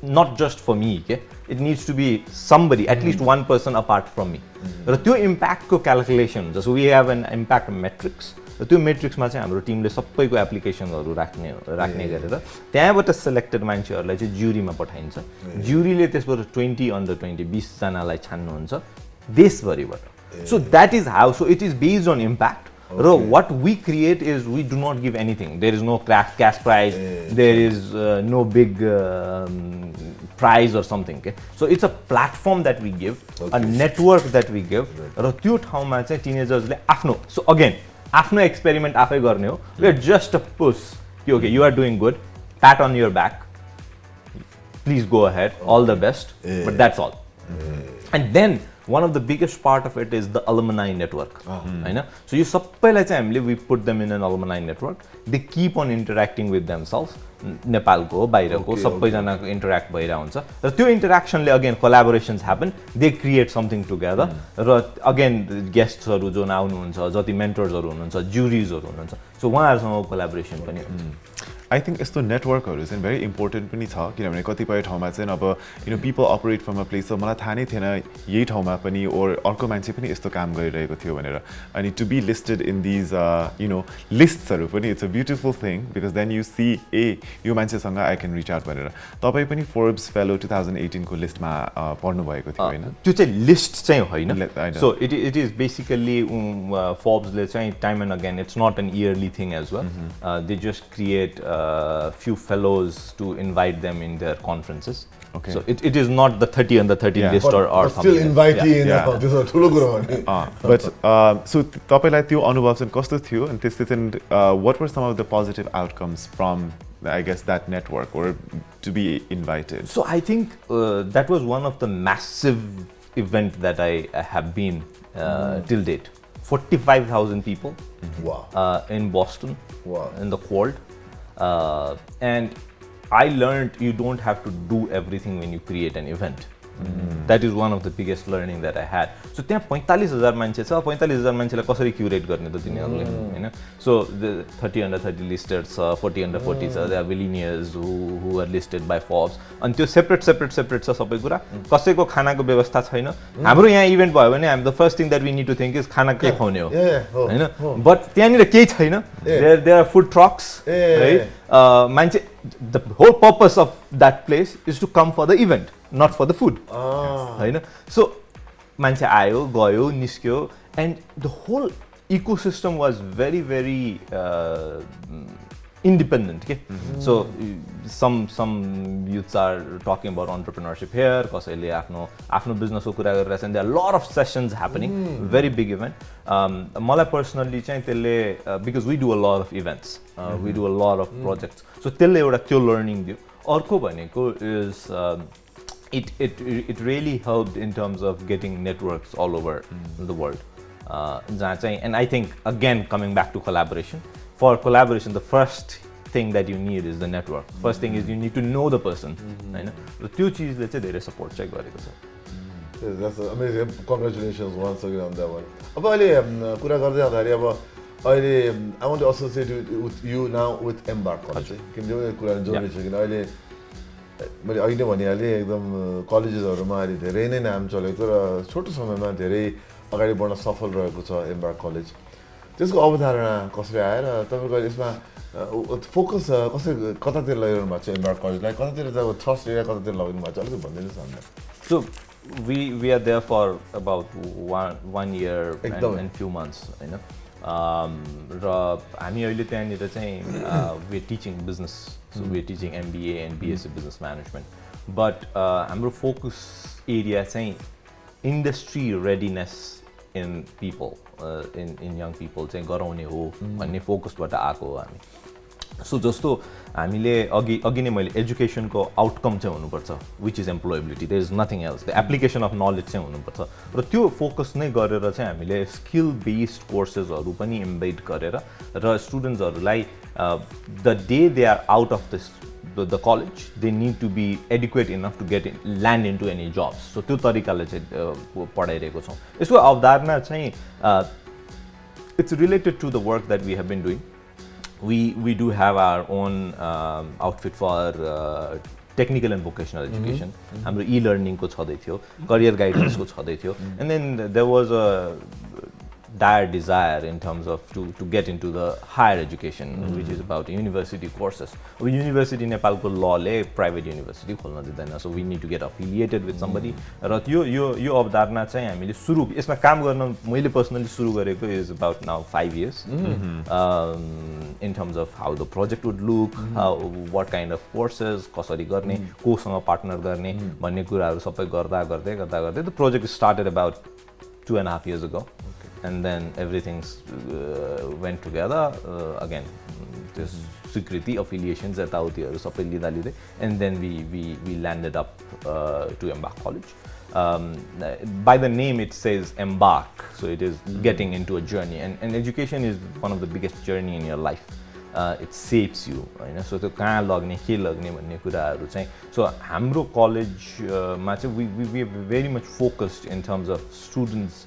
not just for me, okay? It needs to be somebody, at least one person apart from me. र त्यो impact को calculation, so we have an impact matrix. त्यो मेट्रिक्समा चाहिँ हाम्रो टिमले सबैको एप्लिकेसनहरु राख्ने गरेर त्यहाँबाट सिलेक्टेड मान्छेहरुलाई चाहिँ ज्युरीमा पठाइन्छ. ज्युरीले त्यसबाट 20 under 20 जनालाई छान्नुहुन्छ देशभरिबाट. So that is how, so it is based on impact. र what we create is we do not give anything. There is no cash prize, there is no big prize or something, okay? So it's a platform that we give, a network that we give. र त्यो ठाउँमा चाहिँ टिनेजर्सले आफ्नो, so again आफ्नो एक्सपेरिमेन्ट आफै गर्ने हो. We are just a push. Okay, you are doing good. Pat on your back. Please go ahead. All the best. But that's all. And then one of the biggest part of it is the alumni network. हैन? So यो सबैलाई चाहिँ हामीले we put them in an alumni network. They keep on interacting with themselves. नेपालको बाहिरको सबैजनाको इन्टरेक्ट भइरा हुन्छ र त्यो इन्टरेक्सनले again collaborations happen, they create something together. र अगेन गेस्ट्सहरु जो आउनुहुन्छ, जति मेन्टर्सहरु हुनुहुन्छ, ज्युरीजहरु हुनुहुन्छ, सो उहाँहरुसँग कोलाबोरेसन पनि हुन्छ. I think यस्तो नेटवर्कहरु चाहिँ भेरी इम्पोर्टेन्ट पनि छ किनभने कतिपय ठाउँमा चाहिँ अब people operate from a place, मलाई थाहा नै थिएन यही ठाउँमा पनि और अर्को मान्छे पनि यस्तो काम गरिरहेको थियो भनेर. अनि to be listed in these लिस्ट्सहरु पनि it's a beautiful thing because then you see यो मान्छेसँग आई क्यान रिच आउट भनेर. तपाईँ पनि फोर्ब्स फेलो 2018 को लिस्टमा पढ्नु भएको थियो हैन? त्यो चाहिँ लिस्ट चाहिँ होइन. सो इट इज बेसिकली फोर्ब्सले चाहिँ time and again, it's not an yearly thing as well. They just create few fellows to invite them in their conferences. Okay. So it is not the 30 under 30 list or something. Still invitee in this is ठुलो कुरा हो नि. But so तपाईलाई त्यो अनुभव चाहिँ कस्तो थियो and this isn't what were some of the positive outcomes from I guess that network or to be invited? So I think that was one of the massive event that I have been till date. 45,000 people. Wow. In Boston. Wow. In the cold. And I learned you don't have to do everything when you create an event. That is one of the biggest learning that I had. So त्यहाँ 45,000 मान्छे छ, 45,000 मान्छेलाई कसरी क्युरेट गर्ने त तिनीहरूले हैन? So the 30 under 30 listed छ, 40 under 40 छ, there are billionaires who are listed by Forbes. अनि त्यो सेपरेट छ सबै कुरा. कसैको खानाको व्यवस्था छैन. हाम्रो यहाँ इभेन्ट भयो भने the first thing that we need to think is खाना के खुवाउने हो हैन? But त्यहाँनिर केही छैन. There are food trucks, right? मान्छे, the whole purpose of that place is to come for the event, not for the food. हैन? So मान्छे आयो, गयो, निस्क्यो, and the whole ecosystem was very, very independent. Okay? So some youths are talking about entrepreneurship here, कसैले आफ्नो business को कुरा गरिरहेछ, and there are a lot of sessions happening, very big event. मलाई personally चाहिँ त्यसले because we do a lot of events, we do a lot of projects, so त्यसले एउटा त्यो learning दियो. अर्को भनेको is it really helped in terms of getting networks all over the world. And I think again coming back to collaboration. For collaboration, the first thing that you need is the network. First thing is you need to know the person. हैन र त्यो चीजले चाहिँ धेरै सपोर्ट चाहिँ गरेको छ. That's amazing. Congratulations once again on that one. अब अहिले कुरा गर्दै आउँदाखेरि अब अहिले I want to associate with you now with Embark College. किनभने कुरा जोड्दै छ किन अहिले मैले अघि नै भनिहालेँ एकदम कलेजेसहरुमा अहिले धेरै नै नाम चलेको र छोटो समयमा धेरै अगाडि बढ्न सफल रहेको छ Embark College. त्यसको अवधारणा कसरी आएर तपाईको यसमा फोकस कसरी कतातिर लगिरहनु भएको छ Embark Collegeलाई कतातिर चाहिँ थ्रस्ट एरिया कतातिर लगिरहनु भएको छ अलिकति भनिदिनुस् हामीलाई. So we are there for about one year and few months, हैन. र हामी अहिले त्यहाँनिर चाहिँ we are teaching business, so we are teaching MBA and BSc business management, but हाम्रो focus area चाहिँ industry readiness in people, in young people चाहिँ गराउने हो भन्ने फोकसबाट आएको हो हामी. सो जस्तो हामीले अघि नै मैले एजुकेसनको आउटकम चाहिँ हुनुपर्छ, which is employability, there is nothing else, the application of knowledge चाहिँ हुनुपर्छ र त्यो फोकस नै गरेर चाहिँ हामीले स्किल बेस्ड कोर्सेसहरु पनि इम्बेड गरेर र स्टुडेन्ट्सहरुलाई the day they are out of the college, they need to be adequate enough to land into any jobs. So त्यो तरिकाले चाहिँ पढाइरहेको छौं. यसको अवधारणा चाहिँ it's related to the work that we have been doing. We do have our own outfit for technical and vocational education. हाम्रो e-learning को छँदै थियो, career guidance को छँदै थियो, and then there was a dire desire in terms of to get into the higher education, which is about university courses. We university Nepal ko law le private university खोल्न दिदैन, so we need to get affiliated with somebody. र यो अवधारणा चाहिँ हामीले सुरु यसमा काम गर्न मैले पर्सनली सुरु गरेको is about now 5 years. In terms of how the project would look, what kind of courses कसरी गर्ने, कोसँग पार्टनर गर्ने भन्ने कुराहरु सबै गर्दा the project started about 2.5 years ago. And then everything went together. Again, this security affiliations at Tautiharu sabai lida lidai, and then we landed up to Embark College. By the name it says embark, so it is getting into a journey, and education is one of the biggest journey in your life. It shapes you, so त्यो कहाँ लग्ने के लग्ने भन्ने कुराहरु चाहिँ. So हाम्रो college मा चाहिँ we are very much focused in terms of students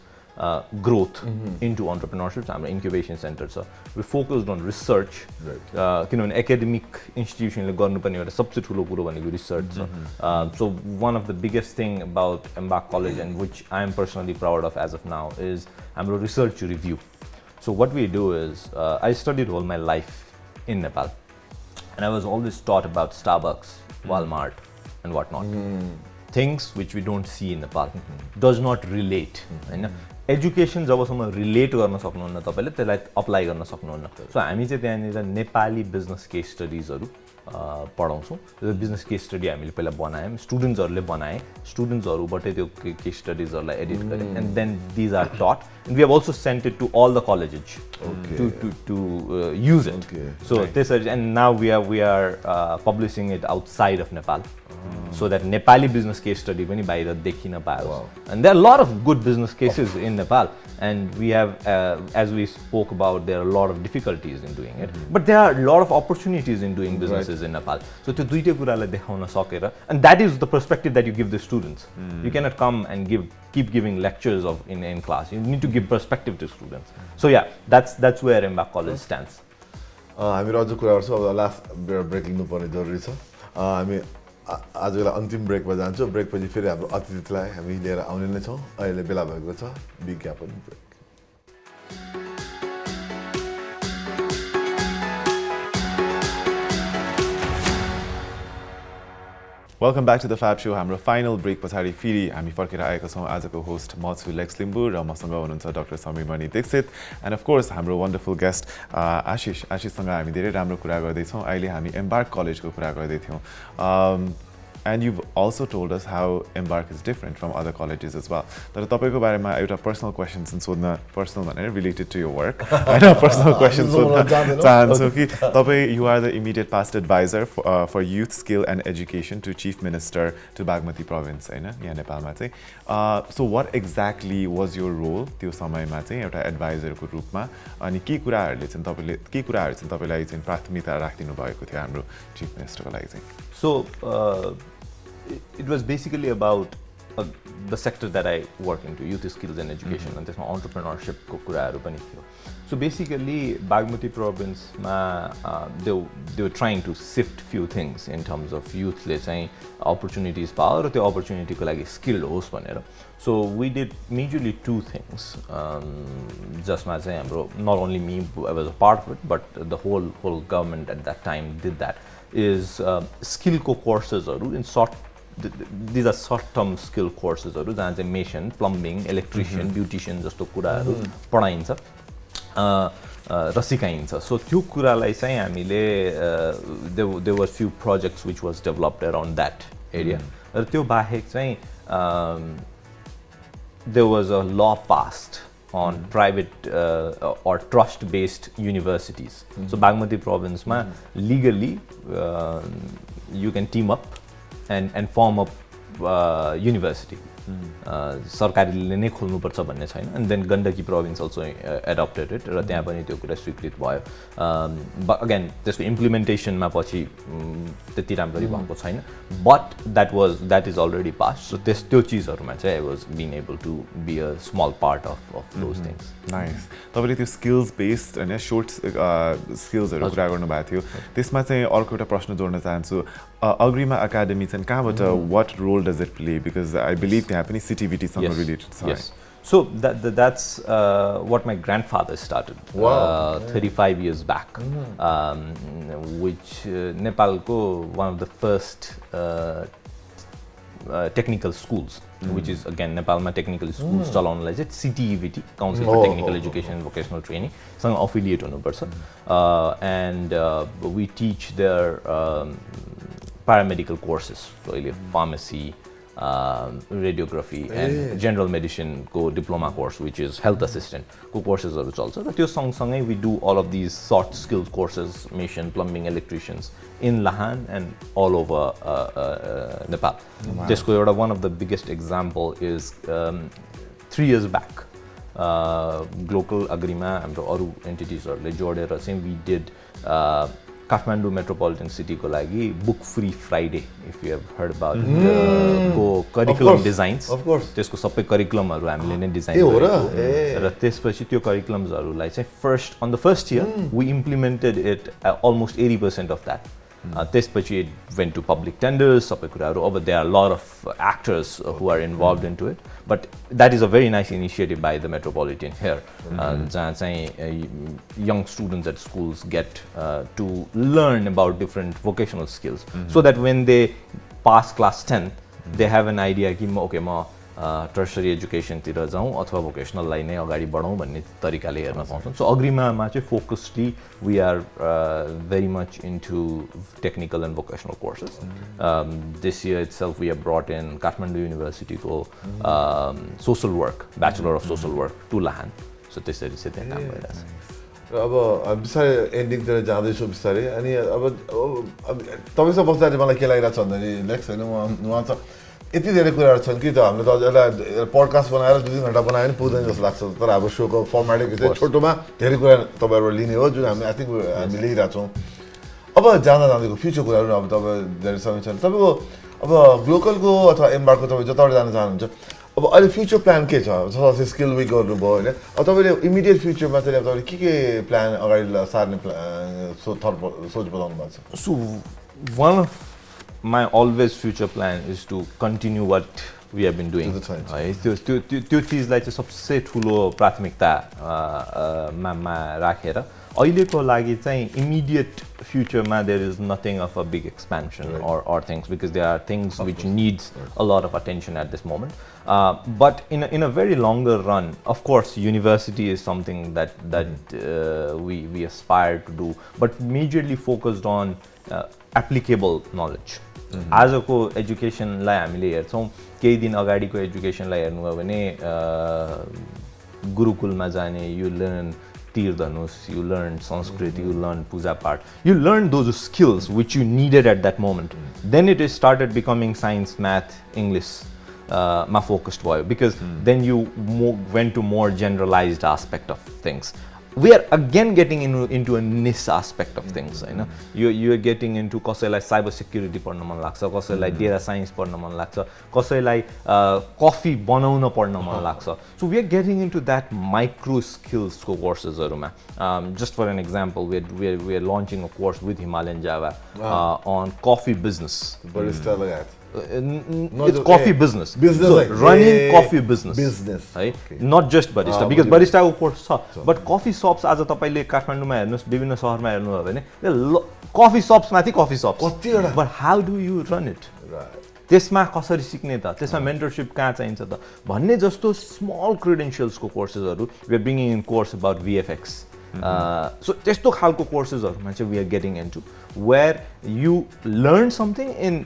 growth into entrepreneurship. हाम्रो incubation center छ. We focused on research. किनभने academic institution ले गर्नुपर्ने एउटा सबसे ठुलो कुरो भनेको research छ. So one of the biggest thing about Embark College, and which I am personally proud of as of now, is हाम्रो research review. So what we do is I studied all my life in Nepal, and I was always taught about Starbucks, Walmart, and whatnot. Things which we don't see in Nepal, does not relate. Education जबसम्म relate गर्न सक्नुहुन्न तपाईले त्यसलाई अप्लाई गर्न सक्नुहुन्न. सो हामी चाहिँ त्यहाँनिर नेपाली बिजनेस केस स्टडीजहरु पढाउँछौं. त्यो बिजनेस केस स्टडी हामीले पहिला बनायौं, स्टुडेन्ट्सहरुले बनाए, स्टुडेन्ट्सहरुबाटै त्यो केस स्टडीजहरुलाई एडिट गरे, and then these are taught, and we have also sent it to all the colleges to use it. So this, and now we are publishing it outside of Nepal, so that Nepali business case study पनि बाहिर देखिन पाओस्. And there are a lot of good business cases in Nepal, and we have as we spoke about, there are a lot of difficulties in doing it, but there are a lot of opportunities in doing businesses in Nepal. So त्यो दुईटै कुरालाई देखाउन सकेर, and that is the perspective that you give the students. You cannot come and keep giving lectures in class. You need to give perspective to students. So yeah, that's where Embark College stands. हामीहरु अझ कुरा गर्छौं. अब लास्ट ब्रेक लिनुपर्ने जरुरी छ. हामी आजको अन्तिम ब्रेकमा जान्छौं. ब्रेक पछि फेरि हाम्रो अतिथिलाई हामी लिएर आउने नै छौं. अहिले बेला भएको छ विज्ञापन break. Welcome back to the Fab Show. हाम्रो फाइनल ब्रेक पछाडि फेरि हामी फर्केर आएका छौँ. आजको होस्ट म छु लेक्स लिम्बू र मसँग हुनुहुन्छ doctor Samimani Dixit and of course हाम्रो वन्डरफुल गेस्ट आशिषसँग हामी धेरै राम्रो कुरा गर्दैछौँ. अहिले हामी एम्बार्क कलेजको कुरा गर्दै थियौँ. And you've also told us how Embark is different from other colleges as well. तर तपाईको बारेमा एउटा पर्सनल क्वेसन सोध्न, पर्सनल भनेर रिलेटेड टु योर वर्क होइन, पर्सनल क्वेसन सोध्न चाहन्छु कि तपाईँ you are the immediate past advisor for youth skill and education to chief minister to Bagmati province होइन, यहाँ नेपालमा चाहिँ. So what exactly was your role त्यो समयमा चाहिँ एउटा एडभाइजरको रूपमा, अनि के कुराहरू चाहिँ तपाईँलाई चाहिँ प्राथमिकता राखिदिनु भएको थियो हाम्रो चिफ मिनिस्टरको लागि चाहिँ? So it was basically about the sector that I work into, youth skills and education, and त्यसमा entrepreneurship को कुराहरू पनि थियो. So basically Bagmati province they were trying to sift few things in terms of youth ले चाहिँ opportunities पाओ र त्यो opportunity को लागि skilled होस् भनेर. So we did majorly two things. जसमा चाहिँ हाम्रो, not only me, I was a part of it, but the whole government at that time did that, is skill को courses in these are short-term skill courses जहाँ चाहिँ मेसन, प्लम्बिङ, इलेक्ट्रिसियन, ब्युटिसियन जस्तो कुराहरू पढाइन्छ र सिकाइन्छ. सो त्यो कुरालाई चाहिँ हामीले there were few projects which was developed around that area. र त्यो बाहेक चाहिँ there was a law passed on private or trust-based universities. So Bagmati province ma legally you can team up and form a university. सरकारीले नै खोल्नुपर्छ भन्ने छैन. And then Gandaki province also adopted it र त्यहाँ पनि त्यो कुरा स्वीकृत भयो. But again त्यसको इम्प्लिमेन्टेसनमा पछि त्यति राम्ररी भएको छैन. But that is already passed. So त्यो चिजहरुमा चाहिँ I was being able to be a small part of those things. Nice. तपाईले त्यो स्किल्स बेस्ड हैन शॉर्ट स्किल्सहरु कुरा गर्नु भएको थियो. त्यसमा चाहिँ अर्को एउटा प्रश्न जोड्न चाहन्छु. अग्रिमा एकाडेमी चाहिँ कहाँबाट, what role does it play? Because I believe त्यहाँ पनि CTVT सँग related छ. Yes. So that's what my grandfather started 35 years back, which Nepalko one of the first technical schools, which is again Nepalma technical schools चलाउनलाई चाहिँ CTVT, Council for Technical Education and Vocational Training सँग affiliate हुनुपर्छ. And we teach their paramedical courses, so pharmacy, radiography and general medicine को diploma course, which is health assistant को courses हरु चल्छ. र त्यो सँगसँगै we do all of these soft skills courses, mason, plumbing, electricians in Lahan and all over Nepal. त्यसको एउटा one of the biggest example is 3 years back local agreement हाम्रो अरु entities हरुले जोडेर चाहिँ we did Kathmandu Metropolitan City को लागि Book Free Friday, if you have heard about it, को curriculum designs. Of course. त्यसको सबै curriculumहरु हामीले नै डिजाइन गरेको र त्यसपछि त्यो curriculumsहरुलाई चाहिँ on the first year we implemented it almost 80% of that. त्यसपछि it went to public tenders, सबै कुराहरु. Over there are a lot of actors who are involved into it, but that is a very nice initiative by the Metropolitan here. जहाँ चाहिँ young students at schools get to learn about different vocational skills, so that when they pass class 10 they have an idea कि okay म tertiary education तिर जाउँ अथवा vocational लाई नै अगाडि बढाउँ भन्ने तरिकाले हेर्न पाउँछन्. So अग्रिमामा चाहिँ focusedly we are very much into technical and vocational courses. This year itself we have brought in Kathmandu University को social work, Bachelor of Social Work to Lahan. So त्यसरी चाहिँ त्यहाँ काम गरिरहेछ. अब बिस्तारै एन्डिङतिर जाँदैछु बिस्तारै. अनि अब तपाईसँग बस्दा मलाई के लागिरहेछ भन्दाखेरि लेक्स हैन उहाँ त यति धेरै कुराहरू छन् कि त हामीले त यसलाई पडकास्ट बनाएर 2-3 घण्टा बनायो भने पुग्दैन जस्तो लाग्छ. तर अब शोको फर्मेटै चाहिँ छोटोमा धेरै कुरा तपाईहरुबाट लिने हो, जुन हामी आई थिंक हामी लिइरहेछौँ. अब जाँदाको फ्युचर कुराहरू अब तपाईँ धेरै समय छ. तपाईको अब ग्लोकलको अथवा एम्बार्कको तपाईँ जताबाट जान चाहनुहुन्छ, अब अहिले फ्युचर प्लान के छ? जस्तो स्किल विक गर्नुभयो हैन, अब तपाईले इमिडिएट फ्युचरमा चाहिँ तपाईले के प्लान अगाडि सार्ने सोच बनाउनु भएको छ? So one of my always future plan is to continue what we have been doing. है त्यो चिजलाई चाहिँ सबसे ठुलो प्राथमिकता मा राखेर अहिलेको लागि चाहिँ immediate future there is nothing of a big expansion or things, because there are things which needs a lot of attention at this moment. But in a very longer run, of course, university is something that we aspire to do, but majorly focused on applicable knowledge. आजको एजुकेसनलाई हामीले हेर्छौँ, केही दिन अगाडिको एजुकेसनलाई हेर्नुभयो भने गुरुकुलमा जाने, you learn तीर धनुष, you learn Sanskrit, you learn puja part, you learn those skills which you needed at that moment. Then it started becoming science, math, English ma focused भयो, because then you went to more generalized aspect of things. We are again getting into a niche aspect of things, you know. You are getting into कसैलाई cyber security पढ्न मन लाग्छ, कसैलाई data science पढ्न मन लाग्छ, कसैलाई coffee बनाउन पढ्न मन लाग्छ. So we are getting into that micro skills courses हरूमा. Just for an example, we are launching a course with Himalayan Java on coffee business. Barista लगायत. It's coffee business. So running coffee business. Right? Not just barista, because barista को course छ, but coffee shops आज तपाईले काठमाडौँमा हेर्नुस्, विभिन्न शहरमा हेर्नुभयो भने coffee shops माथि coffee shops. But how do you run it? त्यसमा कसरी सिक्ने त, त्यसमा mentorship कहाँ चाहिन्छ त भन्ने जस्तो small credentials को courses हरू we are bringing in course about VFX. So त्यस्तो खालको courses हरूमा चाहिँ we are getting into, where you learn something in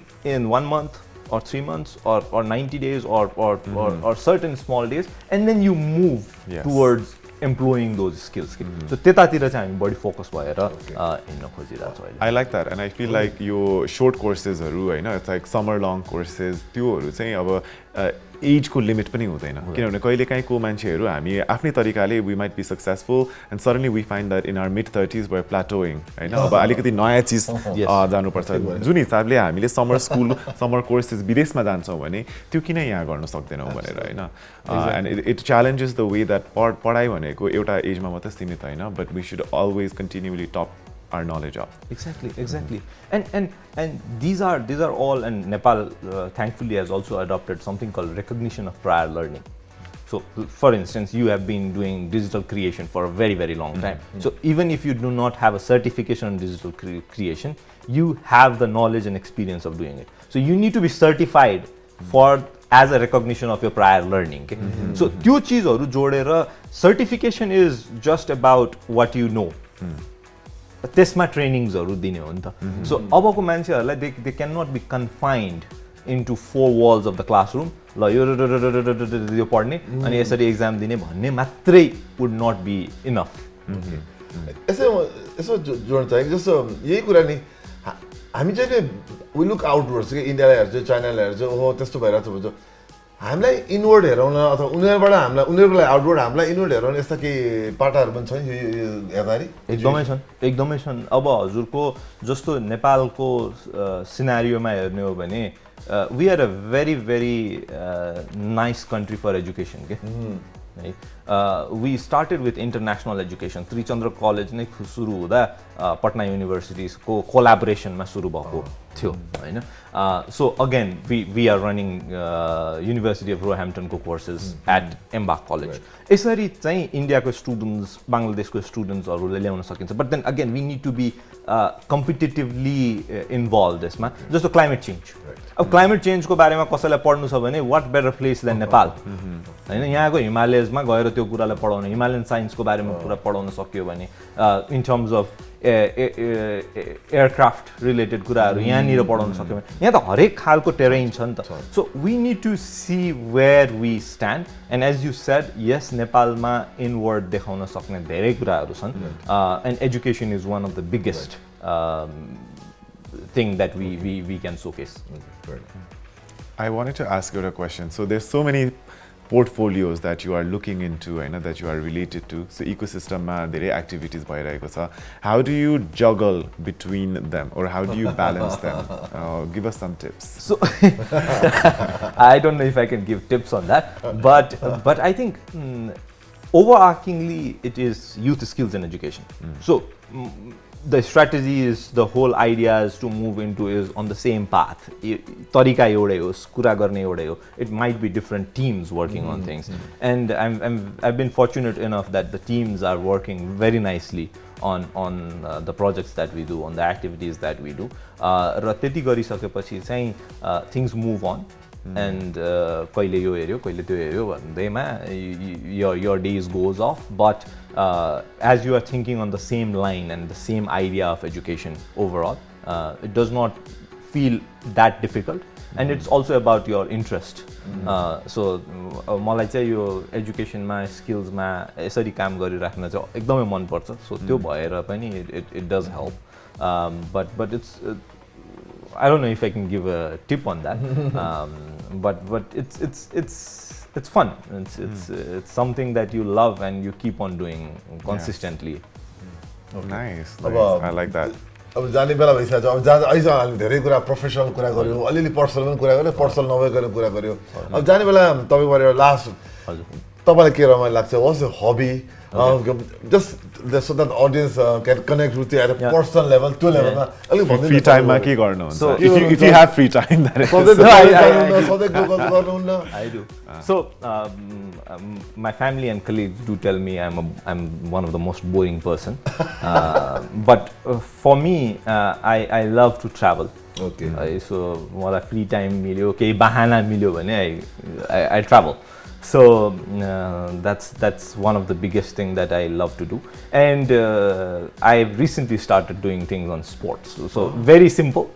1 month or 3 months or 90 days or certain small days, and then you move towards employing those skills. So त्यतातिर चाहिँ हामी बढी फोकस भएर हिँड्न खोजिरहेको छौँ अहिले. I like that, and I feel like यो short courses हरू हैन, it's like summer long courses, त्योहरू चाहिँ अब एज को लिमिट पनि हुँदैन, किनभने कहिलेकाहीँको मान्छेहरू हामी आफ्नै तरिकाले we might be successful and suddenly we find that in our mid 30s we're plateauing, हैन. अब अलिकति नयाँ चीज जानुपर्छ, जुन हिसाबले हामीले समर कोर्सेस विदेशमा जान्छौँ भने त्यो किन यहाँ गर्न सक्दैनौँ भनेर, हैन. And it challenges the way that पढाइ भनेको एउटा एजमा मात्र सीमित हैन, but we should always continually top our knowledge of. Exactly. And these are all, and Nepal thankfully has also adopted something called recognition of prior learning. So for instance, you have been doing digital creation for a very, very long time. So even if you do not have a certification on digital creation, you have the knowledge and experience of doing it. So you need to be certified for as a recognition of your prior learning. So त्यो चीजहरु जोडेर certification is just about what you know. त्यसमा ट्रेनिङ्सहरु दिने हो नि त. सो अबको मान्छेहरुलाई they cannot be confined into 4 walls of the classroom. ल यो पढ्ने अनि यसरी एक्जाम दिने भन्ने मात्रै would not be enough. यसो जोड्न चाहेको जस्तो यही कुरा नि हामी चाहिँ we look outwards के इन्डियालाई हेर्छ, चाइनालाई हेर्छ, ओहो त्यस्तो भइरहेछ भन्छ. हामीलाई इनवर्ड हेराउन अथवा उनीहरुबाट हामीलाई उनीहरुको लागि आउटवर्ड हामीलाई इनवर्ड हेराउन यस्ता के पाटाहरु पनि छन् यो हेर्दाखेरि एकदमै छन्. अब हजुरको जस्तो नेपालको सिनारियोमा हेर्ने हो भने we are a very very nice country for education के. We started with international education. Trichandra college नै सुरु हुँदा पटना युनिभर्सिटीको कोलाबोरेसनमा सुरु भएको थियो, हैन. So again we are running University of Roehampton को courses at Embark College. यसरी चाहिँ इन्डियाको स्टुडेन्ट्स, बंगलादेशको स्टुडेन्ट्सहरुले ल्याउन सकिन्छ. But then again we need to be competitively involved यसमा. जस्तो क्लाइमेट चेन्ज. अब क्लाइमेट चेन्जको बारेमा कसैलाई पढ्नु छ भने what better place than Nepal, हैन. यहाँको हिमालयसमा गएर त्यो कुरालाई पढाउन, हिमालयन साइन्सको बारेमा कुरा पढाउन सक्यो भने in terms of aircraft related कुराहरु यहाँनिर पढाउन सक्यो भने यहाँ त हरेक खालको टेरेन छ नि त. So we need to see where we stand. And as you said, yes नेपालमा इनवर्ड देखाउन सक्ने धेरै कुराहरु छन्. And education is one of the biggest thing that we can showcase. I wanted to ask you a question. So there's so many portfolios that you are looking into, that you are related to. So ecosystem ma धेरै activities bhayiraheko cha. How do you juggle between them, or how do you balance them? Give us some tips. So I don't know if I can give tips on that, but I think overarchingly it is youth skills and education. So the strategy is, the whole idea is to move into is on the same path. Tarika एउटै हो, कुरा गर्ने एउटै हो. It might be different teams working on things, and I've been fortunate enough that the teams are working very nicely on the projects that we do, on the activities that we do. र त्यति गरिसकेपछि चाहिँ things move on. And कहिले यो हेऱ्यो कहिले त्यो हेऱ्यो भन्दैमा your days goes off, but as you are thinking on the same line and the same idea of education overall, it does not feel that difficult, and it's also about your interest. So मलाई चाहिँ यो एजुकेसनमा स्किल्समा यसरी काम गरिराख्न चाहिँ एकदमै मन पर्छ. So त्यो भएर पनि it does help, but it's I don't know if I can give a tip on that, but it's fun. It's something that you love and you keep on doing consistently. Okay. Nice. Nice. I like that. अब जाने बेला भइसकेछ. अब जहाँ अहिले हामी धेरै कुरा प्रोफेसनल कुरा गर्यो, अलिअलि पर्सनल पनि कुरा गर्यो, पर्सनल नभएको कुरा गर्यो. अब जाने बेला तपाईको लास्ट तपाईलाई के रमाइलो लाग्छ? What's your hobby? Just so that the audience can connect with you at a personal level, to level. Free time ma ke garनुहुन्छ? So if you have free time, that is. I do. So my family and colleagues do tell me I'm one of the most boring person. But for me, I love to travel. Okay. So मलाई free time मिल्यो, केही बहाना मिल्यो भने I travel. So that's one of the biggest thing that I love to do, and I recently started doing things on sports. So very simple,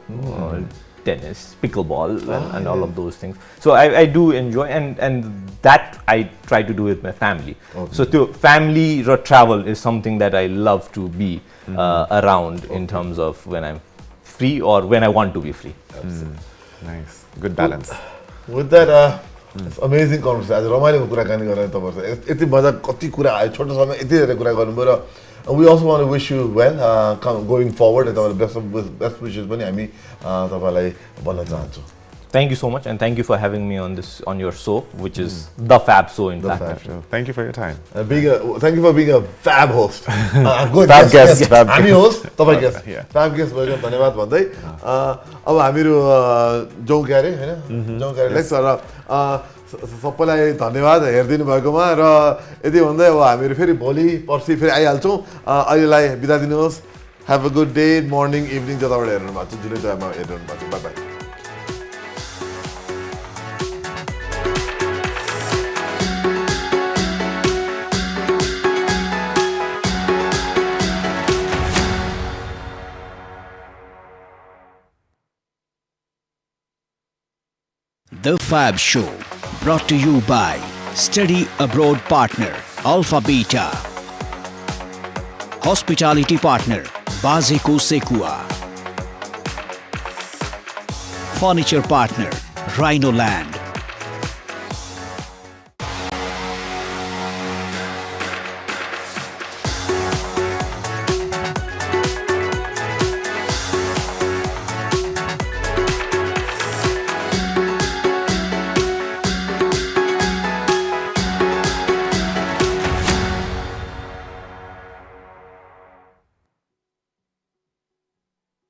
tennis, pickleball, and all of those things. So I do enjoy, and that I try to do with my family. So to family travel is something that I love to be around in terms of when I'm free or when I want to be free. Nice, good balance. With that, it's amazing conversation. आज रमाइलो कुराकानी गरेर तपाईहरुसँग यति मजा कति कुरा आयो छोटो समय यति धेरै कुरा गर्नुभयो र we also want to wish you well going forward, and best wishes पनि हामी तपाईलाई भन्न चाहन्छौँ. Thank you so much, and thank you for having me on your show, which is the Fab Show in fact. Fab Show. Thank you for your time. Thank you for being a fab host. Good Fab guest. हामी host, तपाई guest. Fab guest भएको धन्यवाद भन्दै अब हामीहरु जाउँ क्यारे हैन जाउँ क्यारे लेट्स र सबैलाई धन्यवाद हेर्दिनु भएकोमा र यति भन्दै अब हामीहरु फेरि भोलि पर्सि फेरि आइहाल्छौँ. अहिलेलाई बिदा दिनुहोस्. Have a good day, morning, evening जताबाट हेर्नु भएको छ जुनै टाइममा हेर्नु भएको छ. Bye bye. The Fab Show, brought to you by Study Abroad Partner, Alpha Beta. Hospitality Partner, Bazeko Sekua. Furniture Partner, Rhino Land.